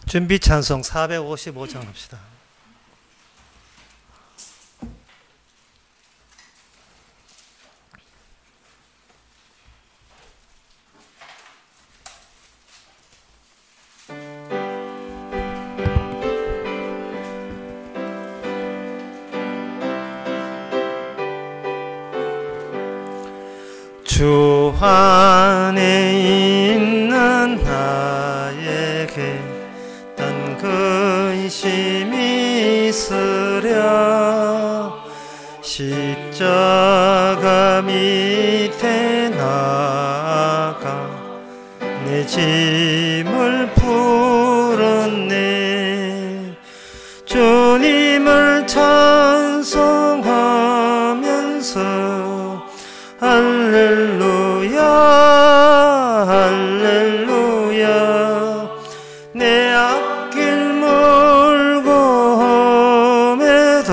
준비 찬송 455장 합시다. 주 안에 있는 나에게 딴 근심이 있으랴. 십자가 밑에 나아가 내 짐을 풀었네. 주님을 찬송하면서 할렐루야 할렐루야. 내 앞길 멀고 험해도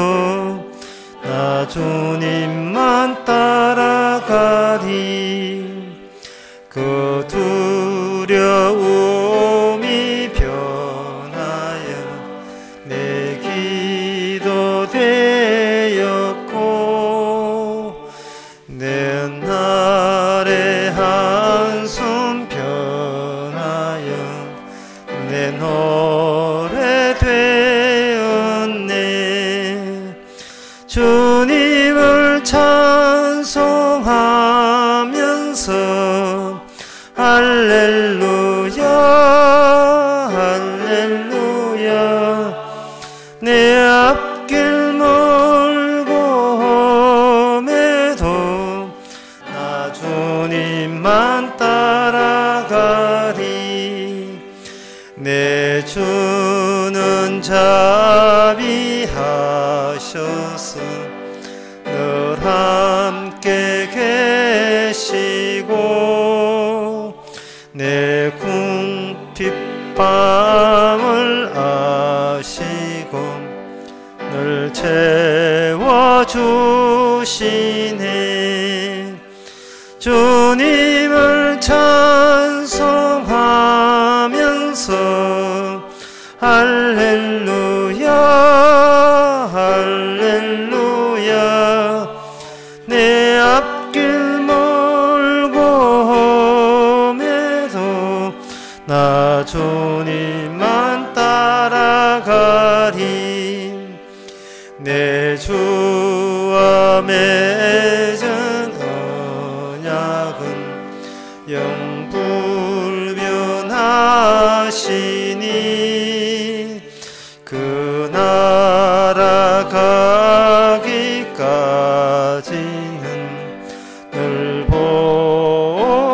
나 주님만 따라가리. 그 두려움이 변하여 내 기도 되었고 내 날의 한숨 변하여 내 노래 되었네. 주님을 찬송하면서 할렐루야 할렐루야. 내 앞길 멀고 험해도 나 주님만 따라가리. 내 주는 자비하셔서 늘 함께 계시고 내 궁핍함을 아시고 늘 채워주시네. 주님을 찬송하면서 할렐루야 할렐루야. 내 앞길 멀고 험해도 나 주님만 따라가리. 내 주와 맺은 언약은 영불변하시니 그 나라 가기까지는 늘 보호하시네.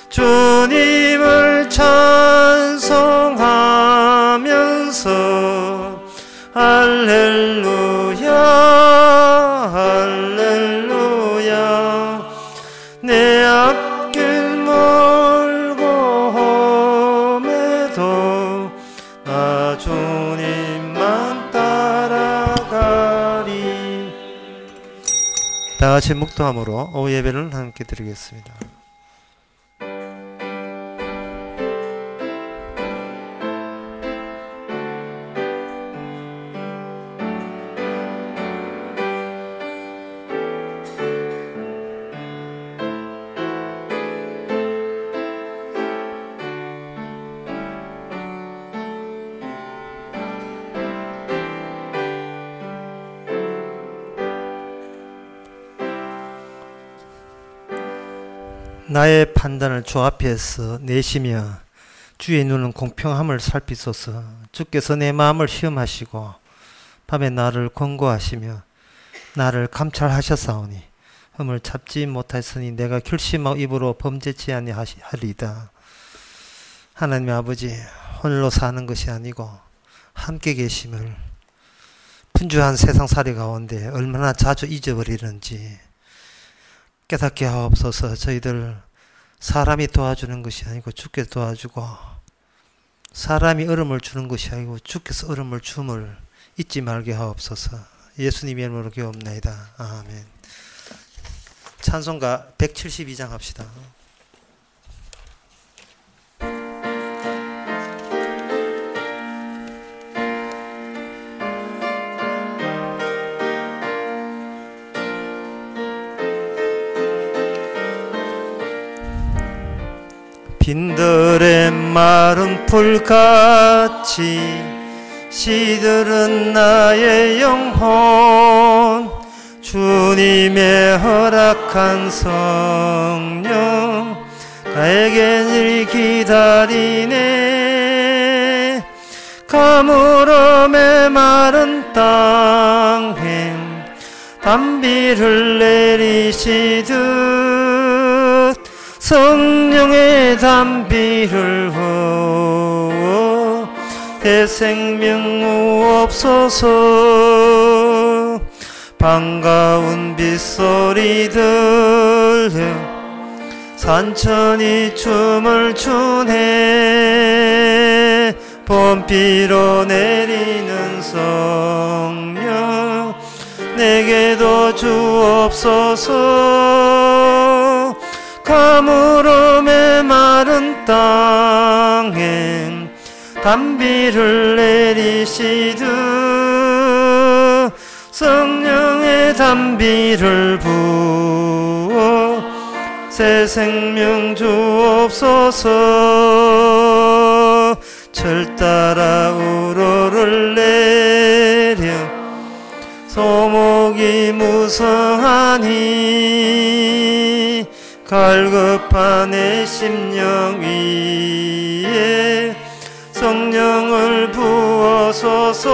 주님을 찬송하면서 할렐루야 할렐루야. 내 앞길 멀고 험해도 나 주님만 따라가리. 다같이 묵도함으로 오후 예배를 함께 드리겠습니다. 나의 판단을 주 앞에서 내시며 주의 눈은 공평함을 살피소서. 주께서 내 마음을 시험하시고 밤에 나를 권고하시며 나를 감찰하셨사오니 흠을 잡지 못하였으니 내가 결심하고 입으로 범죄치 아니하리이다. 하나님 아버지, 홀로 사는 것이 아니고 함께 계심을 분주한 세상살이 가운데 얼마나 자주 잊어버리는지 깨닫게 하옵소서. 저희들 사람이 도와주는 것이 아니고 주께서 도와주고 사람이 얼음을 주는 것이 아니고 주께서 얼음을 줌을 잊지 말게 하옵소서. 예수님의 이름으로 기도옵나이다. 아멘. 찬송가 172장 합시다. 빈들의 마른 풀같이 시들은 나의 영혼 주님의 허락한 성령 나에게 늘 기다리네. 가물어 메마른 땅에 단비를 내리시듯 성령의 단비를 부어 대생명 주옵소서. 반가운 빗소리 들려 산천이 춤을 추네. 봄비로 내리는 성령 내게도 주옵소서. 가물어 메마른 땅에 단비를 내리시듯 성령의 단비를 부어 새 생명 주옵소서. 철 따라 우러를 내려 소목이 무성하니 갈급한 내 심령 위에 성령을 부어소서.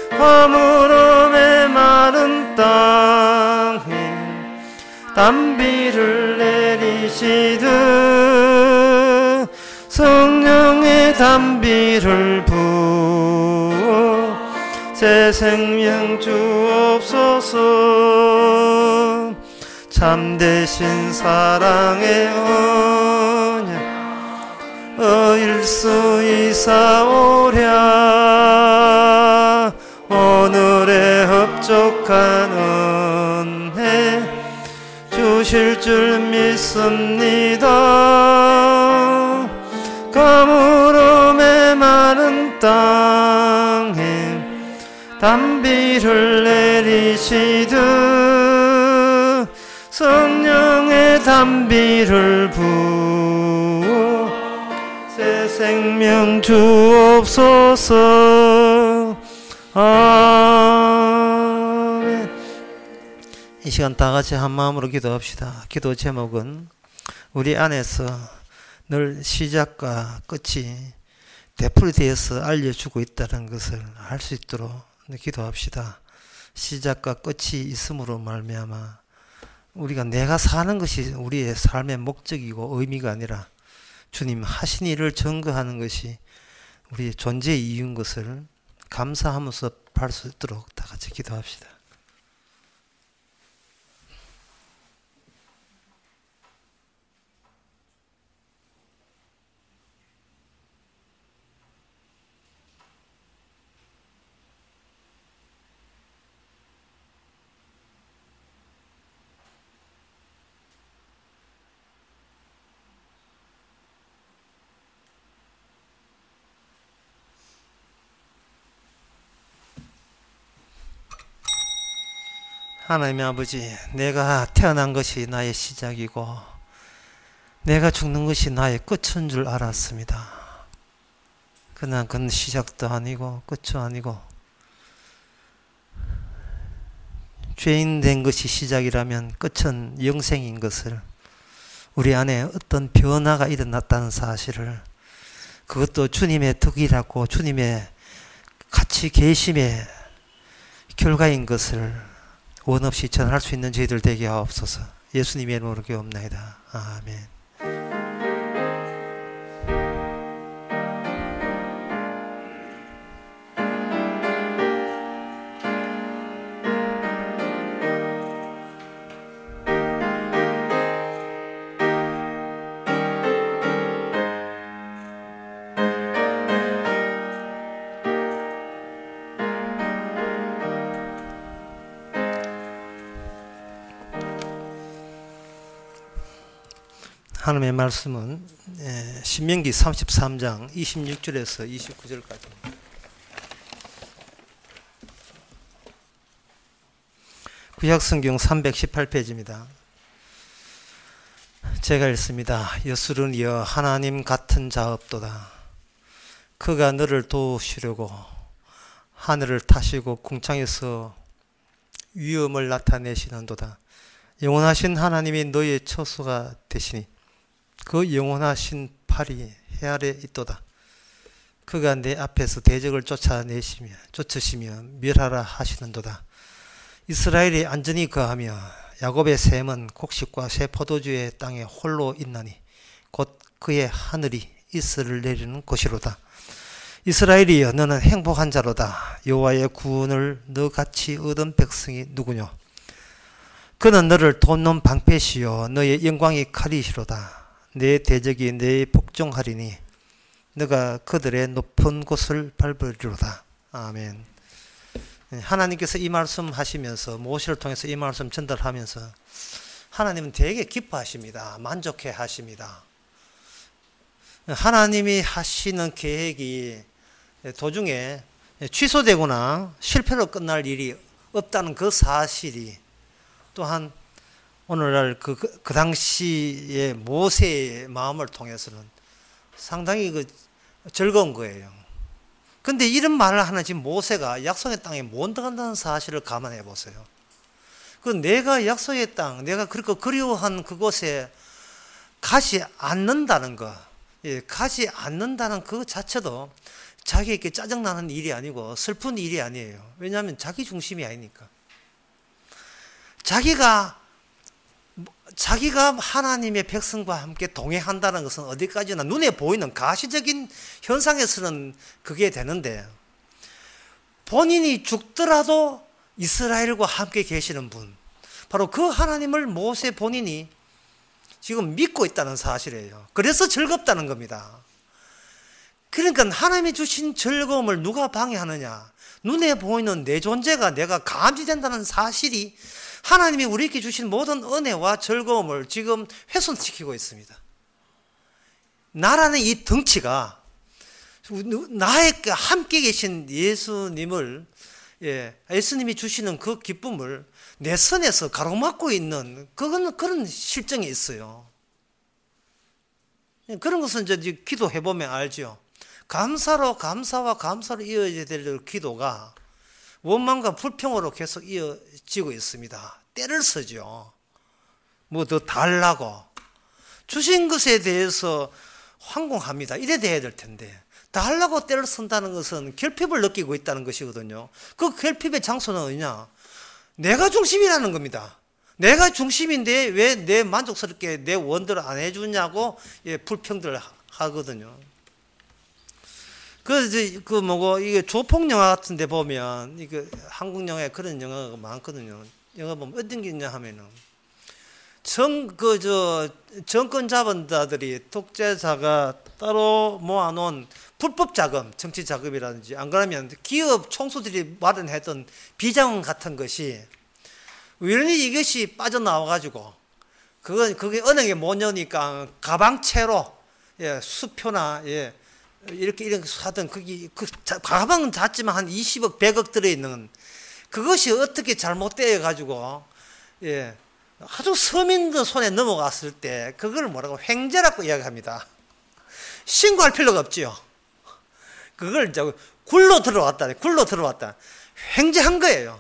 가물어 메마른 땅에 단비를 내리시듯 성령의 단비를 부어 새 생명 주옵소서. 참되신 사랑의 언약 어일 수 있사오랴. 오늘의 흡족한 은혜 주실 줄 믿습니다. 가물어 메마른 땅에 단비를 내리시듯 성령의 단비를 부어 새 생명 주옵소서. 아멘. 이 시간 다 같이 한 마음으로 기도합시다. 기도 제목은 우리 안에서 늘 시작과 끝이 되풀이되어서 알려주고 있다는 것을 알 수 있도록 기도합시다. 시작과 끝이 있음으로 말미암아 우리가 내가 사는 것이 우리의 삶의 목적이고 의미가 아니라 주님 하신 일을 증거하는 것이 우리의 존재의 이유인 것을 감사하면서 할 수 있도록 다 같이 기도합시다. 하나님의 아버지, 내가 태어난 것이 나의 시작이고 내가 죽는 것이 나의 끝인 줄 알았습니다. 그러나 그건 시작도 아니고 끝도 아니고 죄인 된 것이 시작이라면 끝은 영생인 것을, 우리 안에 어떤 변화가 일어났다는 사실을, 그것도 주님의 덕이라고 주님의 같이 계심의 결과인 것을 원 없이 전할 수 있는 저희들 되게 하옵소서. 예수님의 이름으로 기도합나이다. 아멘. 하나님의 말씀은 신명기 33장 26절에서 29절까지 구약성경 318페이지입니다. 제가 읽습니다. 여수른이여 하나님 같은 자 없도다. 그가 너를 도우시려고 하늘을 타시고 궁창에서 위엄을 나타내시는도다. 영원하신 하나님이 너의 처소가 되시니 그 영원하신 팔이 해 아래 있도다. 그가 내 앞에서 대적을 쫓으시며 멸하라 하시는도다. 이스라엘이 안전히 거하며 야곱의 샘은 곡식과 새 포도주의 땅에 홀로 있나니 곧 그의 하늘이 이슬을 내리는 곳이로다. 이스라엘이여 너는 행복한 자로다. 여호와의 구원을 너같이 얻은 백성이 누구뇨? 그는 너를 돕는 방패시요 너의 영광이 칼이시로다. 내 대적이 내 복종하리니 너가 그들의 높은 곳을 밟으리로다. 아멘. 하나님께서 이 말씀 하시면서 모세를 통해서 이 말씀 전달하면서 하나님은 되게 기뻐하십니다. 만족해 하십니다. 하나님이 하시는 계획이 도중에 취소되거나 실패로 끝날 일이 없다는 그 사실이 또한 오늘날 그 당시의 모세의 마음을 통해서는 상당히 즐거운 거예요. 근데 이런 말을 하는 지금 모세가 약속의 땅에 못 들어간다는 사실을 감안해 보세요. 그 내가 약속의 땅, 내가 그렇게 그리워한 그곳에 가지 않는다는 것, 가지 않는다는 그 자체도 자기에게 짜증나는 일이 아니고 슬픈 일이 아니에요. 왜냐하면 자기 중심이 아니니까. 자기가 하나님의 백성과 함께 동행한다는 것은 어디까지나 눈에 보이는 가시적인 현상에서는 그게 되는데 본인이 죽더라도 이스라엘과 함께 계시는 분, 바로 그 하나님을 모세 본인이 지금 믿고 있다는 사실이에요. 그래서 즐겁다는 겁니다. 그러니까 하나님이 주신 즐거움을 누가 방해하느냐? 눈에 보이는 내 존재가 내가 감지된다는 사실이 하나님이 우리에게 주신 모든 은혜와 즐거움을 지금 훼손시키고 있습니다. 나라는 이 덩치가 나와 함께 계신 예수님을, 예수님이 주시는 그 기쁨을 내 선에서 가로막고 있는 그런 실정이 있어요. 그런 것은 이제 기도해보면 알죠. 감사와 감사로 이어져야 될 기도가 원망과 불평으로 계속 이어지고 있습니다. 때를 쓰죠. 뭐 더 달라고. 주신 것에 대해서 황공합니다. 이래 돼야 될 텐데. 달라고 때를 쓴다는 것은 결핍을 느끼고 있다는 것이거든요. 그 결핍의 장소는 어디냐? 내가 중심이라는 겁니다. 내가 중심인데 왜 내 만족스럽게 내 원대로 안 해주냐고 불평들 하거든요. 이게 조폭 영화 같은 데 보면, 이게 한국 영화에 그런 영화가 많거든요. 영화 보면 어떤 게 있냐 하면은, 정권 자본자들이, 독재자가 따로 모아놓은 불법 자금, 정치 자금이라든지, 안 그러면 기업 총수들이 마련했던 비자금 같은 것이, 우연히 이것이 빠져나와가지고, 그게 은행에 못 넣으니까 가방채로, 수표나, 이렇게 하던 가방은 작지만 한 20억, 100억 들어있는 그것이 어떻게 잘못되어 가지고 아주 서민들 손에 넘어갔을 때 그걸 뭐라고 횡재라고 이야기합니다. 신고할 필요가 없지요. 그걸 굴로 들어왔다. 횡재한 거예요.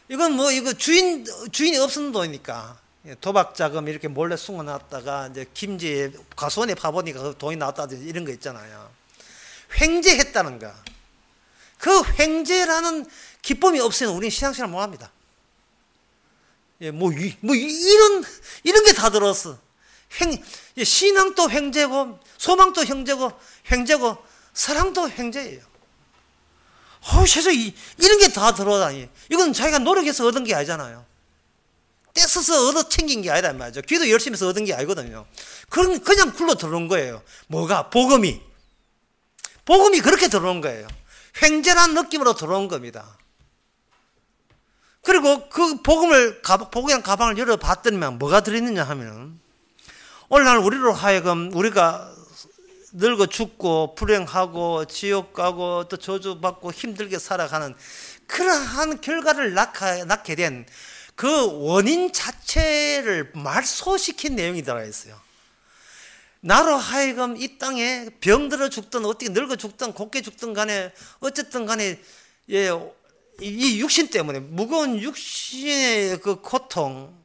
이건 이거 주인이 없는 돈이니까. 도박 자금 이렇게 몰래 숨어놨다가 이제 김제에 과수원에 파보니까 그 돈이 나왔다든지 이런 거 있잖아요. 횡재했다는 거. 그 횡재라는 기쁨이 없으면 우리는 신앙생활 못 합니다. 이런 게 다 들었어. 신앙도 횡재고, 소망도 횡재고, 사랑도 횡재예요. 세상에 이런 게 다 들어다니. 이건 자기가 노력해서 얻은 게 아니잖아요. 떼써서 얻어 챙긴 게 아니란 말이죠. 기도 열심히 해서 얻은 게 아니거든요. 그냥 굴러 들어온 거예요. 뭐가? 복음이 그렇게 들어온 거예요. 횡재란 느낌으로 들어온 겁니다. 그리고 그 복음이란 가방을 열어봤더니만 뭐가 들어있느냐 하면, 오늘날 우리로 하여금 우리가 늙어 죽고 불행하고 지옥 가고 또 저주받고 힘들게 살아가는 그러한 결과를 낳게 된 그 원인 자체를 말소시킨 내용이 들어있어요. 나로 하여금 이 땅에 병들어 죽든 어떻게 늙어 죽든 곱게 죽든 간에 어쨌든 간에 이 육신 때문에 무거운 육신의 그 고통,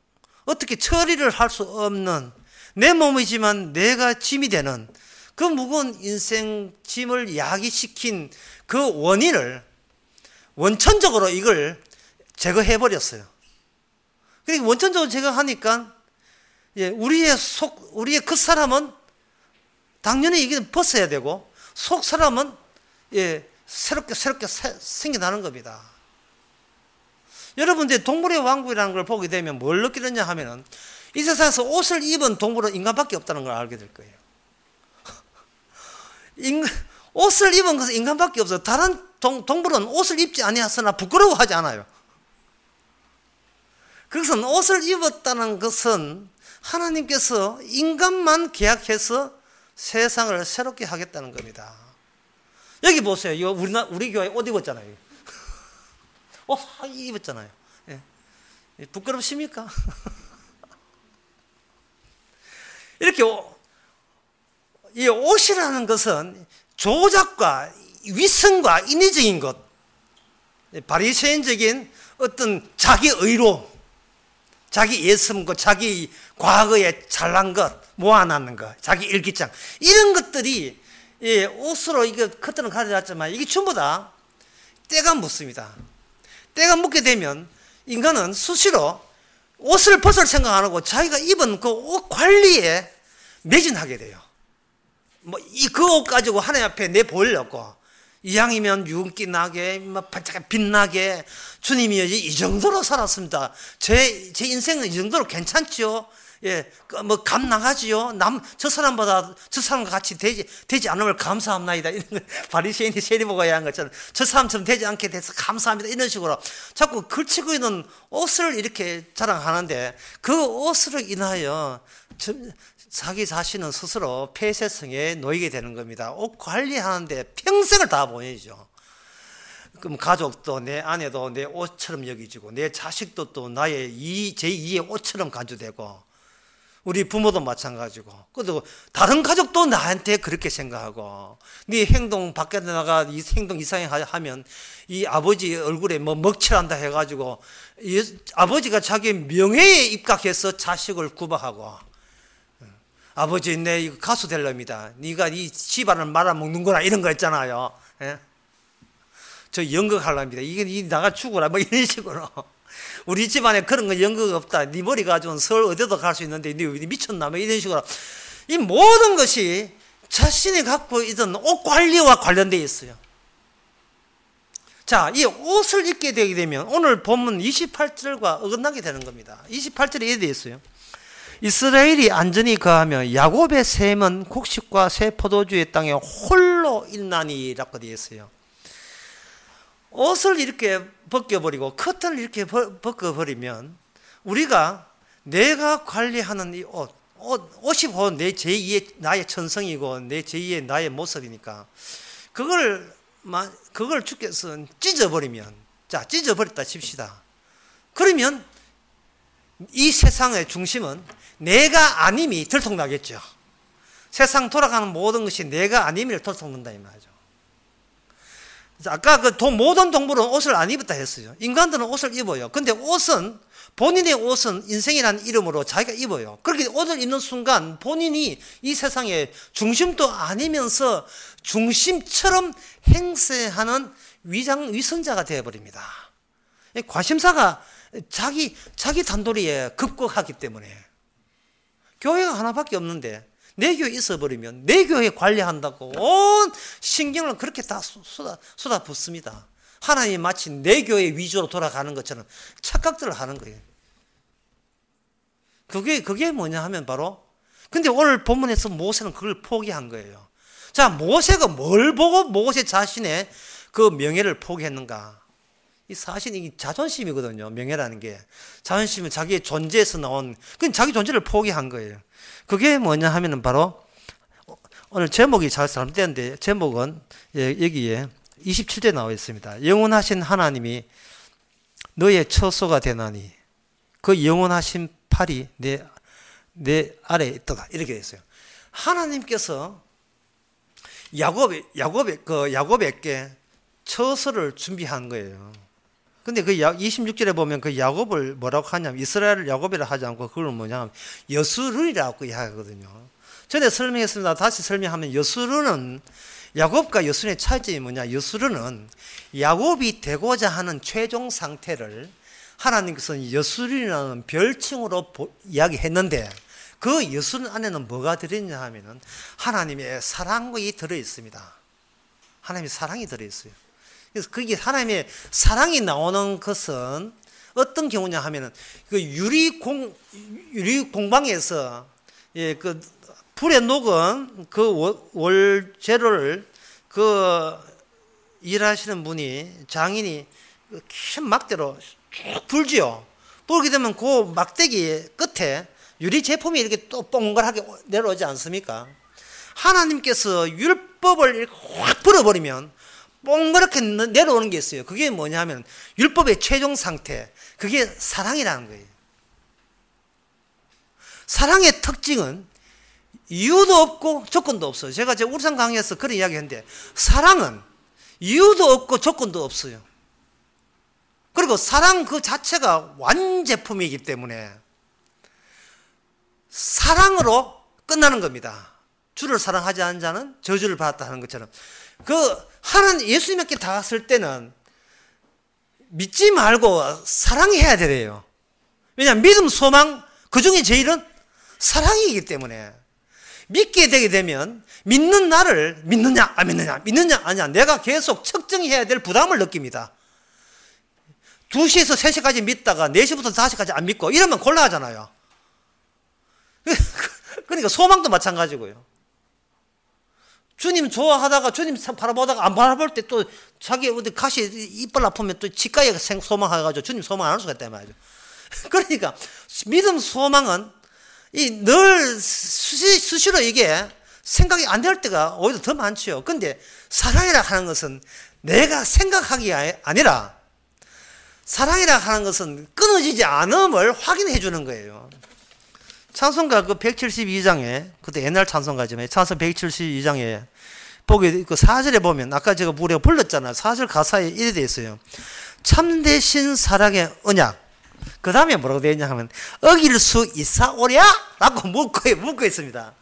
어떻게 처리를 할 수 없는 내 몸이지만 내가 짐이 되는 그 무거운 인생 짐을 야기시킨 그 원인을 원천적으로 이걸 제거해 버렸어요. 그러니까 원천적으로 제거하니까 우리의 그 사람은 당연히 이게 벗어야 되고 속 사람은 새롭게 생겨나는 겁니다. 여러분들 동물의 왕국이라는 걸 보게 되면 뭘 느끼느냐 하면은 이 세상에서 옷을 입은 동물은 인간밖에 없다는 걸 알게 될 거예요. 옷을 입은 것은 인간밖에 없어요. 다른 동물은 옷을 입지 아니하으나 부끄러워하지 않아요. 그것은 옷을 입었다는 것은 하나님께서 인간만 계약해서 세상을 새롭게 하겠다는 겁니다. 여기 보세요. 이거 우리 교회 옷 입었잖아요. 옷 입었잖아요. 예. 부끄럽습니까? 이렇게 이 옷이라는 것은 조작과 위선과 인위적인 것, 바리새인적인 어떤 자기 의로, 자기 예습과 자기 과거에 잘난 것, 모아놨는 것, 자기 일기장 이런 것들이 옷으로 이거 겉들은 가져왔지만 이게 전부 다 때가 묻습니다. 때가 묻게 되면 인간은 수시로 옷을 벗을 생각 안 하고 자기가 입은 그 옷 관리에 매진하게 돼요. 그 옷 가지고 하나님 앞에 내 보이려고 이왕이면 윤기 나게 반짝하게 빛나게 주님이 이 정도로 살았습니다. 제 인생은 이 정도로 괜찮지요. 감 나가지요. 저 사람보다 저 사람과 같이 되지 않음을 감사합니다. 이런 바리새인이 세리보고야 한 것처럼 저 사람처럼 되지 않게 돼서 감사합니다. 이런 식으로 자꾸 걸치고 있는 옷을 이렇게 자랑하는데 그 옷으로 인하여 자기 자신은 스스로 폐쇄성에 놓이게 되는 겁니다. 옷 관리하는데 평생을 다 보내죠. 그럼 가족도 내 아내도 내 옷처럼 여기지고 내 자식도 또 나의 제2의 옷처럼 간주되고 우리 부모도 마찬가지고 그래도 다른 가족도 나한테 그렇게 생각하고 네 행동 밖에 나가 이 행동 이상하게 하면 이 아버지 얼굴에 먹칠한다 해가지고 아버지가 자기 명예에 입각해서 자식을 구박하고 아버지 내 이거 가수 될랍니다. 네가 이 집안을 말아먹는구나 이런 거 있잖아요. 예? 저 연극하랍니다. 이게 나가 죽어라 뭐 이런 식으로 우리 집안에 그런 거 연극 없다. 네 머리 가지고는 서울 어디도 갈 수 있는데 네 미쳤나 뭐 이런 식으로 이 모든 것이 자신이 갖고 있던 옷 관리와 관련되어 있어요. 자, 이 옷을 입게 되게 되면 오늘 본문 28절과 어긋나게 되는 겁니다. 28절에 이렇게 되어 있어요. 이스라엘이 안전히 거하며 야곱의 샘은 곡식과 새 포도주의 땅에 홀로 있나니라고 되어 있어요. 옷을 이렇게 벗겨버리고 커튼을 이렇게 벗겨버리면 우리가 내가 관리하는 이 옷이 곧 내 제2의 나의 천성이고 내 제2의 나의 모습이니까 그걸 주께서 찢어버리면 찢어버렸다 칩시다. 그러면 이 세상의 중심은 내가 아님이 들통나겠죠. 세상 돌아가는 모든 것이 내가 아님을 들통난다 이 말이죠. 아까 모든 동물은 옷을 안 입었다 했어요. 인간들은 옷을 입어요. 근데 본인의 옷은 인생이라는 이름으로 자기가 입어요. 그렇게 옷을 입는 순간 본인이 이 세상의 중심도 아니면서 중심처럼 행세하는 위선자가 되어버립니다. 관심사가 자기 단도리에 급격하기 때문에 교회가 하나밖에 없는데 내 교회에 있어버리면 내 교회 관리한다고 온 신경을 그렇게 다 쏟아붓습니다. 하나님이 마치 내 교회 위주로 돌아가는 것처럼 착각들을 하는 거예요. 그게 뭐냐 하면 바로 근데 오늘 본문에서 모세는 그걸 포기한 거예요. 자, 모세가 뭘 보고 모세 자신의 그 명예를 포기했는가? 이 사실 이게 자존심이거든요. 명예라는 게. 자존심은 자기의 존재에서 나온, 그냥 자기 존재를 포기한 거예요. 그게 뭐냐 하면은 바로, 오늘 제목이 잘못되는데, 제목은 여기에 27절 나와 있습니다. 영원하신 하나님이 너의 처소가 되나니, 그 영원하신 팔이 내 아래에 있다. 이렇게 됐어요. 하나님께서 야곱에게 처소를 준비한 거예요. 근데 그 26절에 보면 그 야곱을 뭐라고 하냐면 이스라엘을 야곱이라 하지 않고 그걸 뭐냐면 여수른이라고 이야기하거든요. 전에 설명했습니다. 다시 설명하면 여수른은 야곱과 여수른의 차이점이 뭐냐? 여수른은 야곱이 되고자 하는 최종 상태를 하나님께서는 여수른이라는 별칭으로 이야기했는데 그 여수른 안에는 뭐가 들어있냐 하면은 하나님의 사랑이 들어있습니다. 하나님의 사랑이 들어있어요. 그래서 그게 하나님의 사랑이 나오는 것은 어떤 경우냐 하면은 그 유리공방에서 예, 그 불에 녹은 그 월재료를 그 일하시는 분이 장인이 큰 막대로 쭉 불지요. 불게 되면 그 막대기 끝에 유리 제품이 이렇게 또 뽕글하게 내려오지 않습니까? 하나님께서 율법을 이렇게 확 불어버리면 뽕그렇게 내려오는 게 있어요. 그게 뭐냐면 율법의 최종 상태, 그게 사랑이라는 거예요. 사랑의 특징은 이유도 없고 조건도 없어요. 제가 울산 강의에서 그런 이야기 했는데 사랑은 이유도 없고 조건도 없어요. 그리고 사랑 그 자체가 완제품이기 때문에 사랑으로 끝나는 겁니다. 주를 사랑하지 않은 자는 저주를 받았다 하는 것처럼 하나님 예수님께 닿았을 때는 믿지 말고 사랑해야 되래요. 왜냐하면 믿음, 소망 그 중에 제일은 사랑이기 때문에 믿게 되게 되면 믿는 나를 믿느냐 안 믿느냐 믿느냐 아니냐 내가 계속 측정해야 될 부담을 느낍니다. 2시에서 3시까지 믿다가 4시부터 5시까지 안 믿고 이러면 곤란하잖아요. 그러니까 소망도 마찬가지고요. 주님 좋아하다가 주님 바라보다가 안 바라볼 때 또 자기 어디 가시 이빨 아프면 또 치과에 소망해가지고 주님 소망 안 할 수가 있단 말이죠. 그러니까 믿음 소망은 늘 수시로 이게 생각이 안 될 때가 오히려 더 많죠. 근데 사랑이라 하는 것은 내가 생각하기 아니라 사랑이라 하는 것은 끊어지지 않음을 확인해 주는 거예요. 찬송가 그 172장에, 그때 옛날 찬송가지만, 찬송 172장에, 보기, 그 4절에 보면, 아까 제가 우리가 불렀잖아요. 4절 가사에 이래 돼 있어요. 참되신 사랑의 언약. 그 다음에 뭐라고 되어 있냐 하면, 어길 수 있사오랴? 라고 묻고 있습니다.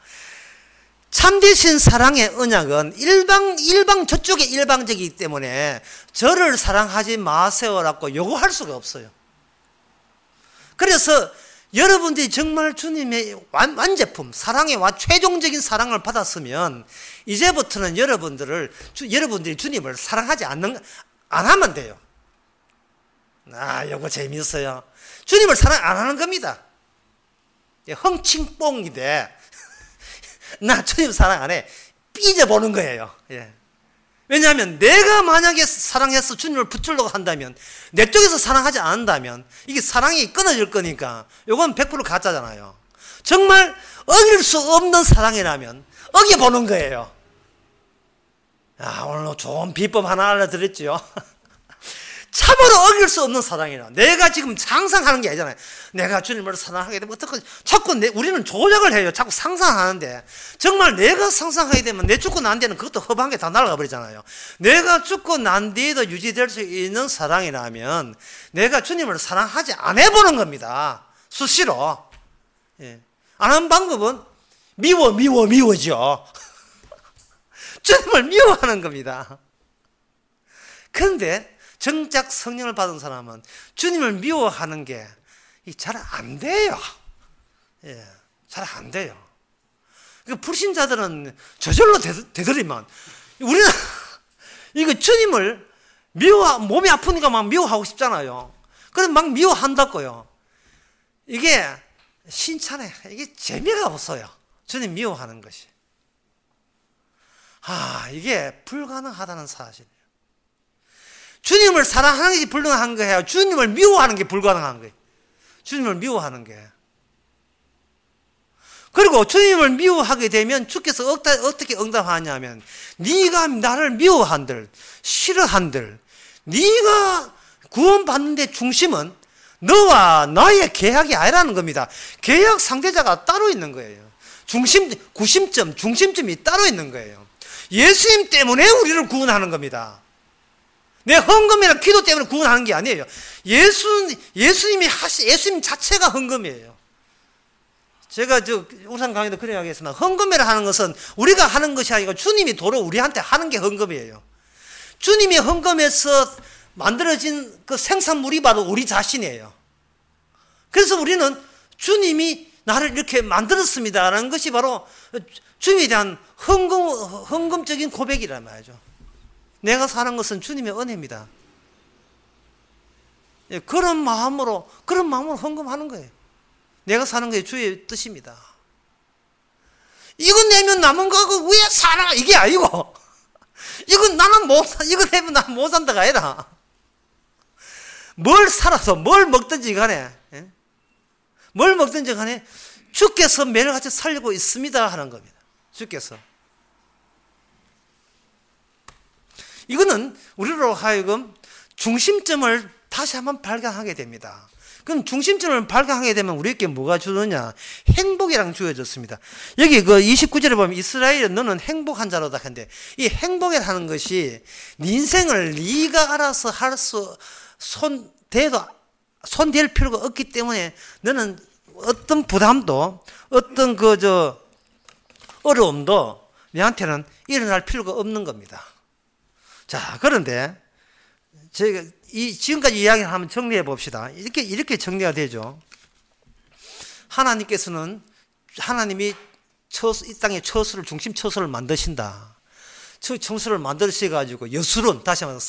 참되신 사랑의 언약은 저쪽에 일방적이기 때문에, 저를 사랑하지 마세요라고 요구할 수가 없어요. 그래서, 여러분들이 정말 주님의 완제품, 사랑의 최종적인 사랑을 받았으면 이제부터는 여러분들이 주님을 사랑하지 안 하면 돼요. 요거 재미있어요. 주님을 사랑 안 하는 겁니다. 헝칭뽕인데 나 주님 사랑 안 해. 삐져보는 거예요. 예. 왜냐하면 내가 만약에 사랑해서 주님을 붙들려고 한다면 내 쪽에서 사랑하지 않는다면 이게 사랑이 끊어질 거니까 이건 100% 가짜잖아요. 정말 어길 수 없는 사랑이라면 어겨보는 거예요. 오늘 좋은 비법 하나 알려드렸죠. 참으로 어길 수 없는 사랑이라. 내가 지금 상상하는 게 아니잖아요. 내가 주님을 사랑하게 되면 어떡하지? 자꾸 우리는 조작을 해요. 자꾸 상상하는데 정말 내가 상상하게 되면 내 죽고 난 뒤에는 그것도 허방한 게 다 날아가 버리잖아요. 내가 죽고 난 뒤에도 유지될 수 있는 사랑이라면 내가 주님을 사랑하지 안 해보는 겁니다. 수시로. 예. 안 하는 방법은 미워죠. 주님을 미워하는 겁니다. 그런데 정작 성령을 받은 사람은 주님을 미워하는 게 잘 안 돼요. 예, 잘 안 돼요. 그러니까 불신자들은 저절로 되더리만 우리는 이거 주님을 몸이 아프니까 막 미워하고 싶잖아요. 그럼 막 미워한다고요. 이게 신찬해. 이게 재미가 없어요. 주님 미워하는 것이. 이게 불가능하다는 사실이에요. 주님을 사랑하는 게 불가능한 거예요. 주님을 미워하는 게 불가능한 거예요. 주님을 미워하는 게. 그리고 주님을 미워하게 되면 주께서 어떻게 응답하냐면 네가 나를 미워한들, 싫어한들, 네가 구원받는 데 중심은 너와 나의 계약이 아니라는 겁니다. 계약 상대자가 따로 있는 거예요. 구심점, 중심점이 따로 있는 거예요. 예수님 때문에 우리를 구원하는 겁니다. 내 헌금이나 기도 때문에 구원하는 게 아니에요. 예수님 자체가 헌금이에요. 제가 우산 강의도 그래 하겠습니다. 헌금이라 하는 것은 우리가 하는 것이 아니고 주님이 도로 우리한테 하는 게 헌금이에요. 주님이 헌금에서 만들어진 그 생산물이 바로 우리 자신이에요. 그래서 우리는 주님이 나를 이렇게 만들었습니다라는 것이 바로 주님에 대한 헌금적인 고백이란 말이죠. 내가 사는 것은 주님의 은혜입니다. 그런 마음으로 헌금하는 거예요. 내가 사는 게 주의 뜻입니다. 이거 내면 남은 거하고 왜 살아? 이게 아니고, 이건 나는 이거 내면 나는 못 산다가 아니라, 뭘 살아서, 뭘 먹든지 간에, 뭘 먹든지 간에, 주께서 매일같이 살리고 있습니다. 하는 겁니다. 주께서. 이거는 우리로 하여금 중심점을 다시 한번 발견하게 됩니다. 그럼 중심점을 발견하게 되면 우리에게 뭐가 주느냐? 행복이랑 주어졌습니다. 여기 그 29절에 보면 이스라엘은 너는 행복한 자로다 하는데, 이 행복이라는 것이 네 인생을 네가 알아서 손댈 필요가 없기 때문에 너는 어떤 부담도 어떤 어려움도 너한테는 일어날 필요가 없는 겁니다. 자, 그런데 저희가 지금까지 이야기를 한번 정리해 봅시다. 이렇게 정리가 되죠. 하나님이 이 땅에 중심 처소를 만드신다. 처소를 만드셔가지고 여술은, 다시 말해서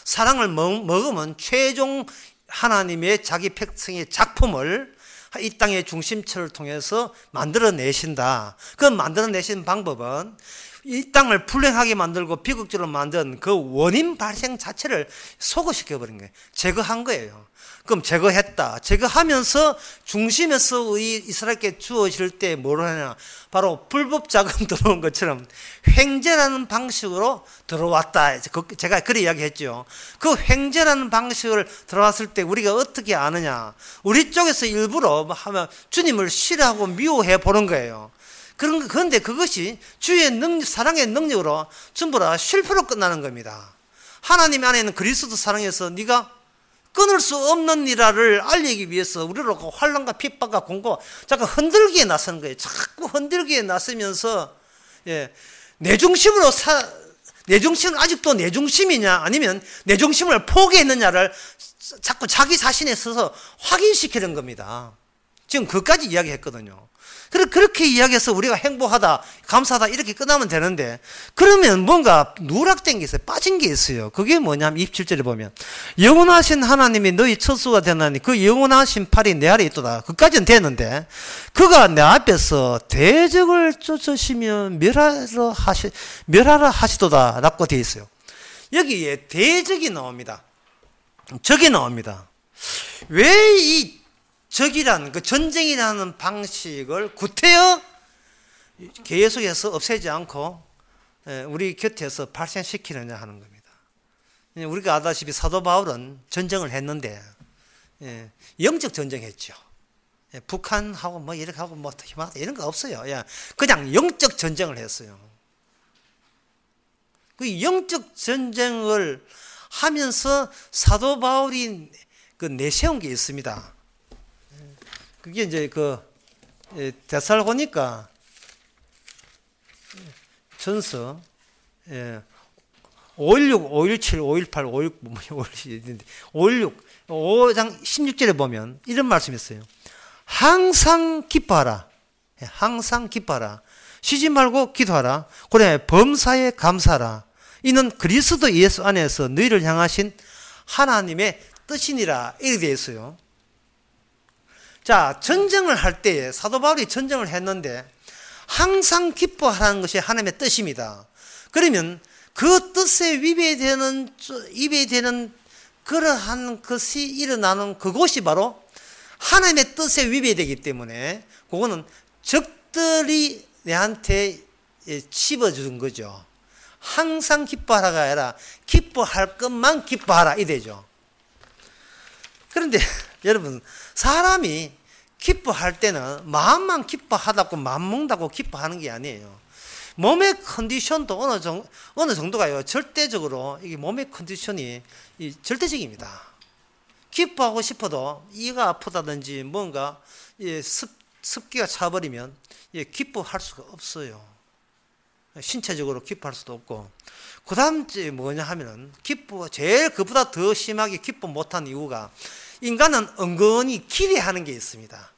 사랑을 먹으면 최종 하나님의 자기 백성의 작품을 이 땅의 중심처를 통해서 만들어내신다. 그 만들어내신 방법은 이 땅을 불행하게 만들고 비극적으로 만든 그 원인 발생 자체를 소거시켜버린 거예요. 제거한 거예요. 그럼 제거하면서 중심에서 이스라엘께 주어질 때 뭐를 하냐? 바로 불법 자금 들어온 것처럼 횡재라는 방식으로 들어왔다. 제가 그래 이야기했죠. 그 횡재라는 방식을 들어왔을 때 우리가 어떻게 아느냐? 우리 쪽에서 일부러 하면 주님을 싫어하고 미워해 보는 거예요. 그런데 그것이 주의 사랑의 능력으로 전부 다 실패로 끝나는 겁니다. 하나님 안에는 그리스도 사랑해서 네가 끊을 수 없는 일화를 알리기 위해서 우리로 환난과 핍박과 공고 자꾸 흔들기에 나서는 거예요. 자꾸 흔들기에 나서면서 내 중심은 아직도 내 중심이냐 아니면 내 중심을 포기했느냐를 자꾸 자기 자신에 서서 확인시키는 겁니다. 지금 그까지 이야기했거든요. 그렇게 이야기해서 우리가 행복하다, 감사하다 이렇게 끝나면 되는데, 그러면 뭔가 누락된 게 있어요. 빠진 게 있어요. 그게 뭐냐면 27절에 보면 영원하신 하나님이 너희 처소가 되나니 그 영원하신 팔이 내 아래 있도다. 그까지는 되는데 그가 내 앞에서 대적을 쫓으시며 멸하라 하시도다 라고 되어 있어요. 여기에 대적이 나옵니다. 적이 나옵니다. 왜 이 적이라는 그 전쟁이라는 방식을 구태여 계속해서 없애지 않고 우리 곁에서 발생시키느냐 하는 겁니다. 우리가 아다시피 사도 바울은 전쟁을 했는데 영적 전쟁했죠. 북한하고 뭐 이렇게 하고 뭐 힘하다 이런 거 없어요. 그냥 영적 전쟁을 했어요. 그 영적 전쟁을 하면서 사도 바울이 그 내세운 게 있습니다. 그게 이제 데살로니가 전서 516, 517, 518, 516, 5장 16절에 보면 이런 말씀이 있어요. 항상 기뻐하라. 항상 기뻐하라. 쉬지 말고 기도하라. 그래 범사에 감사하라. 이는 그리스도 예수 안에서 너희를 향하신 하나님의 뜻이니라. 이렇게 되어 있어요. 자, 전쟁을 할 때에 사도 바울이 전쟁을 했는데 항상 기뻐하라는 것이 하나님의 뜻입니다. 그러면 그 뜻에 위배되는 그러한 것이 일어나는 그곳이 바로 하나님의 뜻에 위배되기 때문에 그거는 적들이 내한테 씹어준 거죠. 항상 기뻐하라가 아니라 기뻐할 것만 기뻐하라 이 되죠. 그런데 여러분 사람이 기뻐할 때는 마음만 기뻐하다고 마음 먹는다고 기뻐하는 게 아니에요. 몸의 컨디션도 어느 정도가요. 절대적으로 이게 몸의 컨디션이 절대적입니다. 기뻐하고 싶어도 이가 아프다든지 뭔가 습기가 차버리면 기뻐할 수가 없어요. 신체적으로 기뻐할 수도 없고. 그 다음 뭐냐 하면은 제일 그보다 더 심하게 기뻐 못한 이유가 인간은 은근히 기대하는 게 있습니다.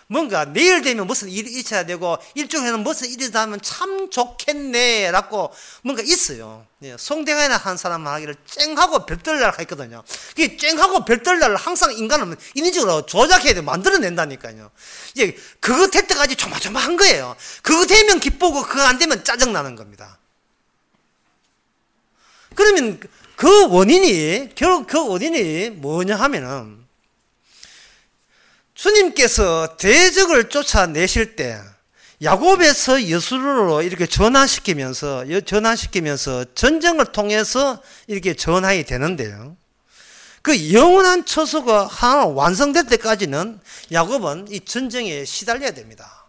뭔가 내일 되면 무슨 일이 있어야 되고 일주일에는 무슨 일이 나면 참 좋겠네 라고 뭔가 있어요. 송대관이나 한 사람 하기를 쨍하고 별들날 했거든요. 그 쨍하고 별들날을 항상 인간은 인위적으로 조작해야 돼, 만들어낸다니까요. 이제 그거 될 때까지 조마조마한 거예요. 그거 되면 기쁘고 그거 안 되면 짜증나는 겁니다. 그러면 결국 그 원인이 뭐냐 하면은 주님께서 대적을 쫓아내실 때 야곱에서 여수르로 이렇게 전환시키면서 전쟁을 통해서 이렇게 전환이 되는데요. 그 영원한 처소가 하나 완성될 때까지는 야곱은 이 전쟁에 시달려야 됩니다.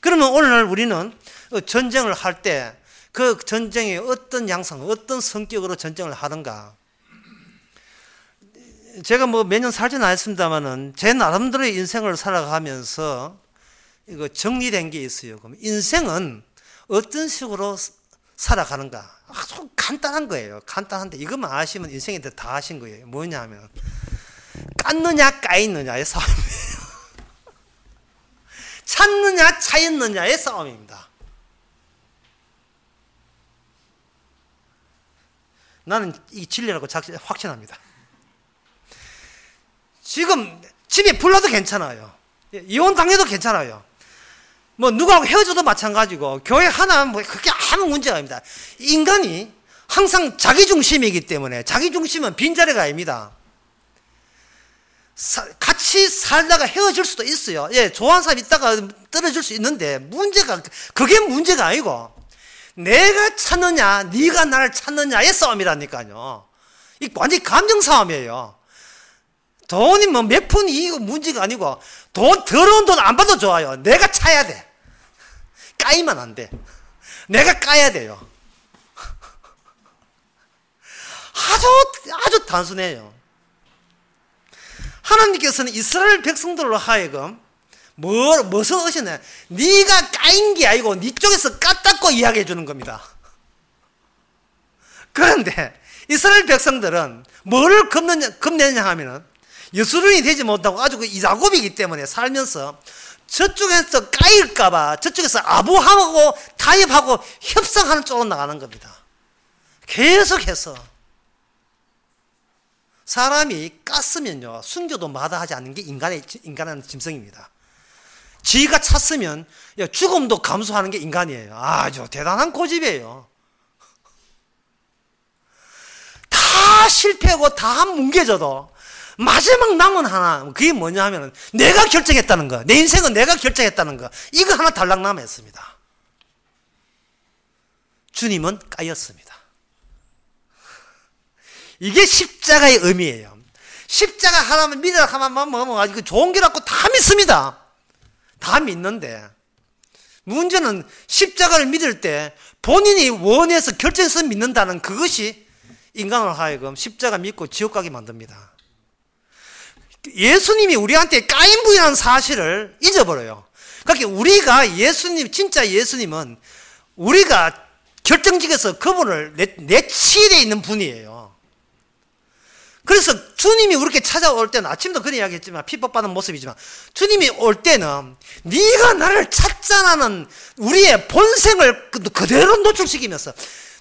그러면 오늘날 우리는 전쟁을 할 때 그 전쟁의 어떤 양상, 어떤 성격으로 전쟁을 하든가, 제가 뭐 몇 년 살지는 않았습니다만은 제 나름대로의 인생을 살아가면서 이거 정리된 게 있어요. 그럼 인생은 어떤 식으로 살아가는가? 아주 간단한 거예요. 간단한데 이것만 아시면 인생에 다 아신 거예요. 뭐냐 하면 깠느냐 까있느냐의 싸움이에요. 찾느냐 차였느냐의 싸움입니다. 나는 이 진리라고 확신합니다. 지금 집에 불나도 괜찮아요. 이혼 당해도 괜찮아요. 뭐 누구하고 헤어져도 마찬가지고 교회 하나 뭐 그게 아무 문제가 아닙니다. 인간이 항상 자기 중심이기 때문에, 자기 중심은 빈자리가 아닙니다. 같이 살다가 헤어질 수도 있어요. 좋아하는 사람 있다가 떨어질 수 있는데 그게 문제가 아니고 내가 찾느냐 네가 나를 찾느냐의 싸움이라니까요. 이 완전히 감정 싸움이에요. 돈이 뭐 몇 푼이 이거 문제가 아니고 더러운 돈 안 받아도 좋아요. 내가 차야 돼. 까이면 안 돼. 내가 까야 돼요. 아주 단순해요. 하나님께서는 이스라엘 백성들로 하여금 무엇을 하시냐? 네가 까인 게 아니고 네 쪽에서 깠다고 이야기해 주는 겁니다. 그런데 이스라엘 백성들은 뭐를 겁내냐 하면은 여수론이 되지 못하고 아주 야곱이기 때문에 살면서 저쪽에서 까일까봐 저쪽에서 아부하고 타협하고 협상하는 쪽으로 나가는 겁니다. 계속해서 사람이 깠으면요 순교도 마다하지 않는 게 인간의 짐승입니다. 지가 찼으면 죽음도 감수하는 게 인간이에요. 아주 대단한 고집이에요. 다 실패하고 다 뭉개져도 마지막 남은 하나, 그게 뭐냐 하면 내가 결정했다는 거, 내 인생은 내가 결정했다는 거, 이거 하나 달랑 남아있습니다. 주님은 까였습니다. 이게 십자가의 의미예요. 십자가 하나만 믿으라 하면 뭐 좋은 게라고 다 믿습니다. 다 믿는데 문제는 십자가를 믿을 때 본인이 원해서 결정해서 믿는다는 그것이 인간을 하여금 십자가 믿고 지옥 가게 만듭니다. 예수님이 우리한테 까인 분이라는 사실을 잊어버려요. 그러니까 우리가 진짜 예수님은 우리가 결정지에서 그분을 내치에 있는 분이에요. 그래서 주님이 우리께 찾아올 때는, 아침도 그런 이야기 했지만 핍박받는 모습이지만, 주님이 올 때는 네가 나를 찾자라는 우리의 본성을 그대로 노출시키면서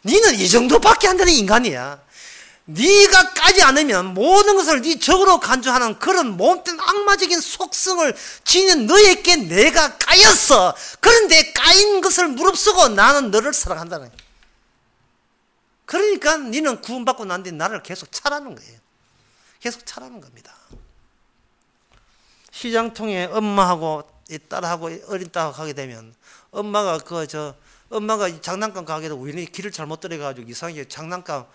너는 이 정도밖에 안 되는 인간이야. 네가 까지 않으면 모든 것을 네 적으로 간주하는 그런 몸된 악마적인 속성을 지닌 너에게 내가 까였어. 그런데 까인 것을 무릅쓰고 나는 너를 사랑한다는 거예요. 그러니까 너는 구원받고 난 뒤에 나를 계속 차라는 거예요. 계속 차라는 겁니다. 시장통에 엄마하고 딸하고 어린 딸하고 가게 되면 엄마가 장난감 가게도 우연히 길을 잘못 들어가지고 이상하게 장난감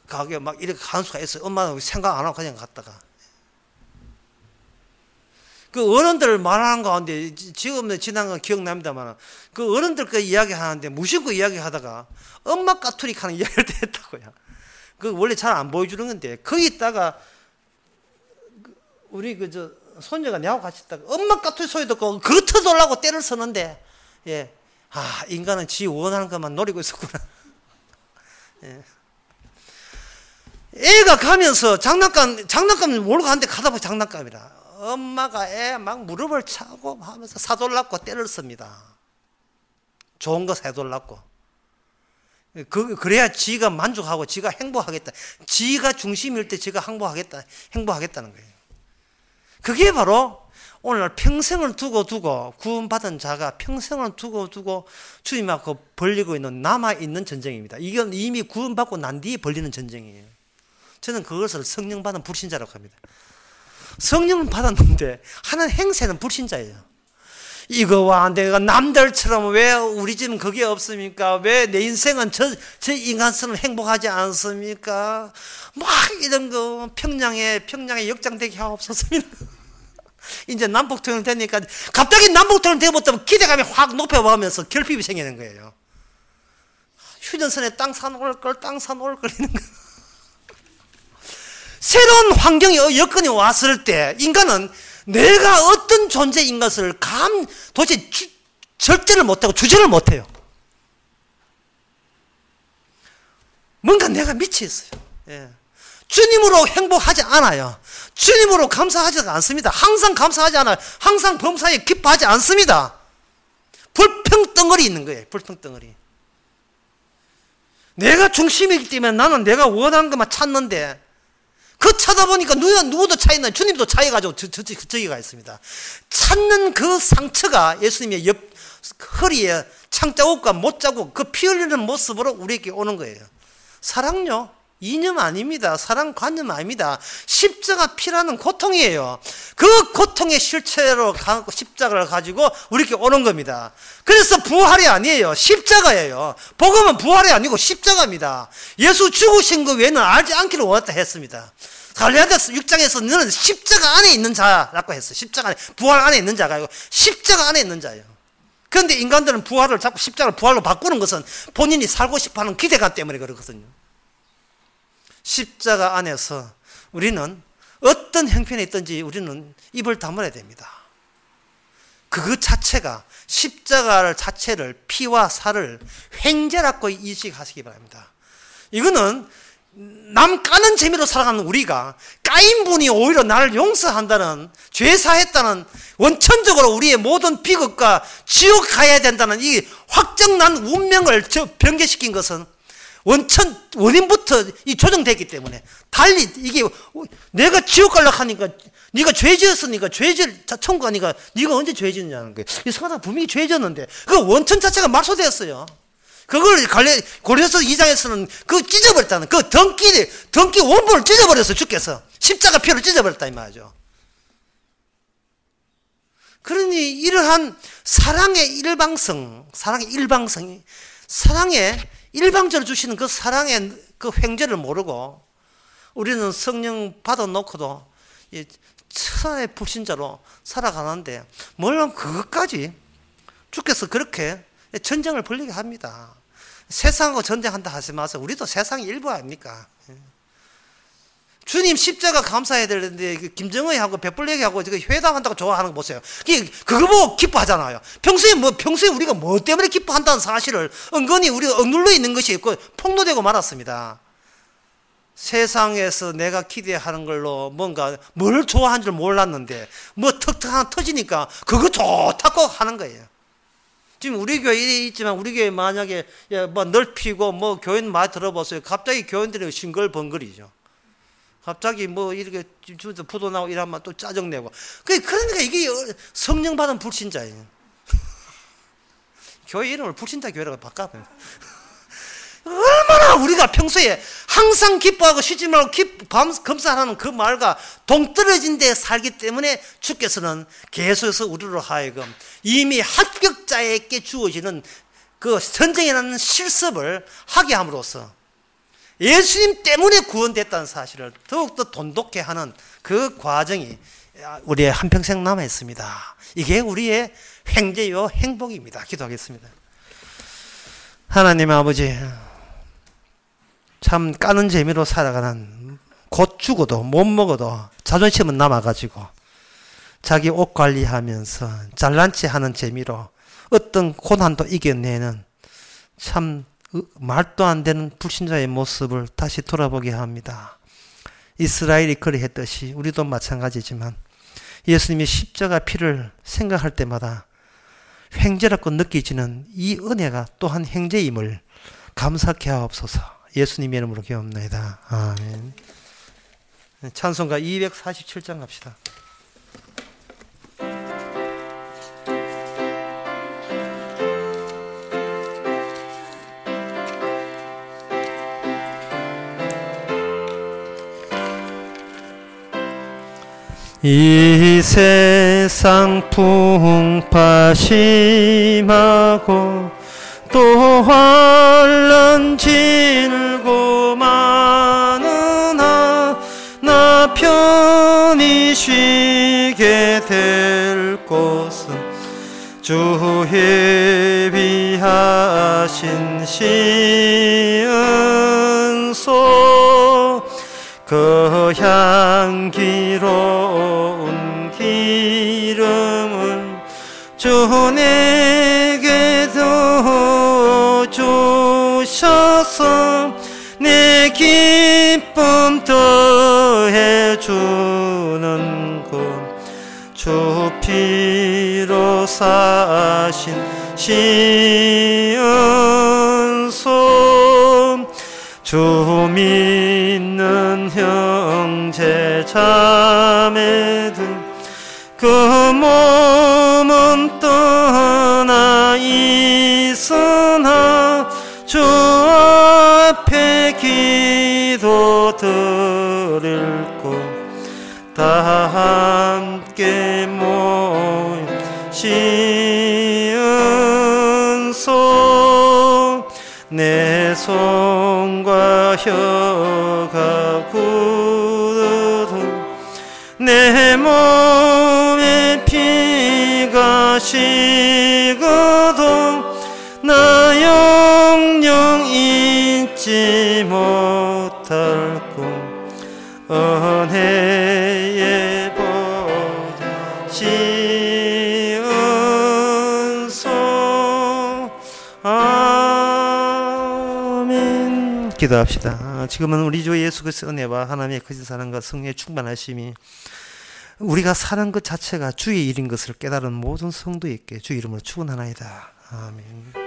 가게 막 이렇게 가는 수가 있어요. 엄마는 생각 안 하고 그냥 갔다가. 그 어른들 말하는 가운데 지금 지난 건 기억납니다만 그 어른들 그 이야기 하는데 무심코 이야기 하다가 엄마 까투리 하는 이야기를 했다고요. 그 원래 잘 안 보여주는 건데 거기다가 우리 저 손녀가 내하고 같이 있다가 엄마 까투리 소리 듣고 겉어돌라고 때를 쓰는데 예. 아, 인간은 지 원하는 것만 노리고 있었구나. 예. 애가 가면서 장난감 몰고 가는데 가다 보니 장난감이라. 엄마가 애 막 무릎을 차고 하면서 사돌랐고 때를 씁니다. 좋은 거 사돌랐고. 그래야 지가 만족하고 지가 행복하겠다. 지가 중심일 때 지가 행복하겠다는 거예요. 그게 바로 오늘 평생을 두고 구원받은 자가 평생을 두고 주님하고 벌리고 있는 남아있는 전쟁입니다. 이건 이미 구원받고 난 뒤에 벌리는 전쟁이에요. 저는 그것을 성령 받은 불신자라고 합니다. 성령은 받았는데 하는 행세는 불신자예요. 이거와 내가 남들처럼 왜 우리 집은 그게 없습니까? 왜 내 인생은 저 인간처럼 행복하지 않습니까? 막 이런 거 평양에 역장되게 하옵소서입니다. 이제 남북통일 되니까 갑자기 남북통일 되었다면 기대감이 확 높여가면서 결핍이 생기는 거예요. 휴전선에 땅 사놓을 걸 이런 거. 새로운 환경이 여건이 왔을 때 인간은 내가 어떤 존재인 것을 도대체 절제를 못하고 주제를 못해요. 뭔가 내가 미쳐 있어요. 예. 주님으로 행복하지 않아요. 주님으로 감사하지 않습니다. 항상 감사하지 않아요. 항상 범사에 기뻐하지 않습니다. 불평덩어리 있는 거예요. 불평덩어리. 내가 중심이기 때문에 나는 내가 원하는 것만 찾는데 그 찾아보니까 누구도 차이나 주님도 차이가지고 저기가 있습니다. 찾는 그 상처가 예수님의 허리에 창자국과 못자국 그 피 흘리는 모습으로 우리에게 오는 거예요. 사랑요? 이념 아닙니다. 사랑 관념 아닙니다. 십자가 피라는 고통이에요. 그 고통의 실체로 십자가를 가지고 우리에게 오는 겁니다. 그래서 부활이 아니에요. 십자가예요. 복음은 부활이 아니고 십자가입니다. 예수 죽으신 것 외에는 알지 않기를 원했다 했습니다. 갈라디아서 6장에서 너는 십자가 안에 있는 자라고 했어요. 십자가 안에, 부활 안에 있는 자가 아니고 십자가 안에 있는 자예요. 그런데 인간들은 부활을 자꾸 십자가를 부활로 바꾸는 것은 본인이 살고 싶어하는 기대감 때문에 그렇거든요. 십자가 안에서 우리는 어떤 형편에 있든지 우리는 입을 다물어야 됩니다. 그 자체가 십자가 자체를 피와 살을 횡재라고 인식하시기 바랍니다. 이거는 남 까는 재미로 살아가는 우리가 까인분이 오히려 나를 용서한다는 죄사했다는 원천적으로 우리의 모든 비극과 지옥 가야 된다는 이 확정난 운명을 변개시킨 것은 원인부터 이 조정됐기 때문에 달리 이게 내가 지옥 가려고 하니까 네가 죄 지었으니까 천국 가니까 네가 언제 죄 지었냐는 거예요. 이상하다. 분명히 죄 지었는데 그 원천 자체가 말소되었어요. 그걸 고린도서 2장에서는 그 찢어버렸다는 그 덩기 원본을 찢어버렸어. 주께서 십자가 피를 찢어버렸다 이 말이죠. 그러니 이러한 사랑의 일방적으로 주시는 그 사랑의 그 횡재를 모르고 우리는 성령 받아놓고도 천하의 불신자로 살아가는데 물론 그것까지 주께서 그렇게 전쟁을 벌리게 합니다. 세상하고 전쟁한다 하지 마세요. 우리도 세상의 일부 아닙니까? 주님 십자가 감사해야 되는데 김정은하고 배불리기하고 회담한다고 좋아하는 거 보세요. 그거 보고 기뻐하잖아요. 평소에 우리가 뭐 때문에 기뻐한다는 사실을 은근히 우리가 억눌러 있는 것이 있고 폭로되고 말았습니다. 세상에서 내가 기대하는 걸로 뭔가 뭘 좋아하는 줄 몰랐는데 뭐 턱 하나 터지니까 그거 좋다고 하는 거예요. 지금 우리 교회에 있지만 우리 교회 만약에 뭐 넓히고 뭐 교인 많이 들어보세요. 갑자기 교인들이 싱글벙글이죠. 갑자기 뭐 이렇게 부도 나고 이러면 또 짜증내고. 그러니까 이게 성령 받은 불신자예요. 교회 이름을 불신자 교회라고 바꿔요. 얼마나 우리가 평소에 항상 기뻐하고 쉬지 말고 검사하는 그 말과 동떨어진 데 살기 때문에 주께서는 계속해서 우리로 하여금 이미 합격자에게 주어지는 그 전쟁이라는 실습을 하게 함으로써 예수님 때문에 구원됐다는 사실을 더욱더 돈독해 하는 그 과정이 우리의 한평생 남아 있습니다. 이게 우리의 횡재요 행복입니다. 기도하겠습니다. 하나님 아버지, 참 까는 재미로 살아가는, 곧 죽어도 못 먹어도 자존심은 남아가지고 자기 옷 관리하면서 잘난 체 하는 재미로 어떤 고난도 이겨내는 참 말도 안 되는 불신자의 모습을 다시 돌아보게 합니다. 이스라엘이 그리했듯이 우리도 마찬가지지만 예수님이 십자가 피를 생각할 때마다 횡재라고 느끼지는 이 은혜가 또한 횡재임을 감사케 하옵소서. 예수님의 이름으로 기도합니다. 아멘. 찬송가 247장 갑시다. 이 세상 풍파 심하고 또 환난 질고 많으나 나 편히 쉬게 될 곳은 주의 비하신 시은소 그 향기로운 기름을 주 내게도 주셔서 내 기쁨 더해 주는 것 주 피로 사신 시은소 주 믿는 형제 자매들 그 몸은 떠나 있으나 주 앞에 기도 드릴 곳 다 함께 모인 시은소 내 손과 혀가 굳어도 내 몸에 피가 식어도 나 영영 잊지 못할 꿈 은혜의 보좌 시은소 아멘. 기도합시다. 지금은 우리 주 예수 그리스도의 은혜와 하나님의 거짓 사랑과 성령의 충만하심이 우리가 사는 것 자체가 주의 일인 것을 깨달은 모든 성도에게 주 이름으로 축원하나이다. 아멘.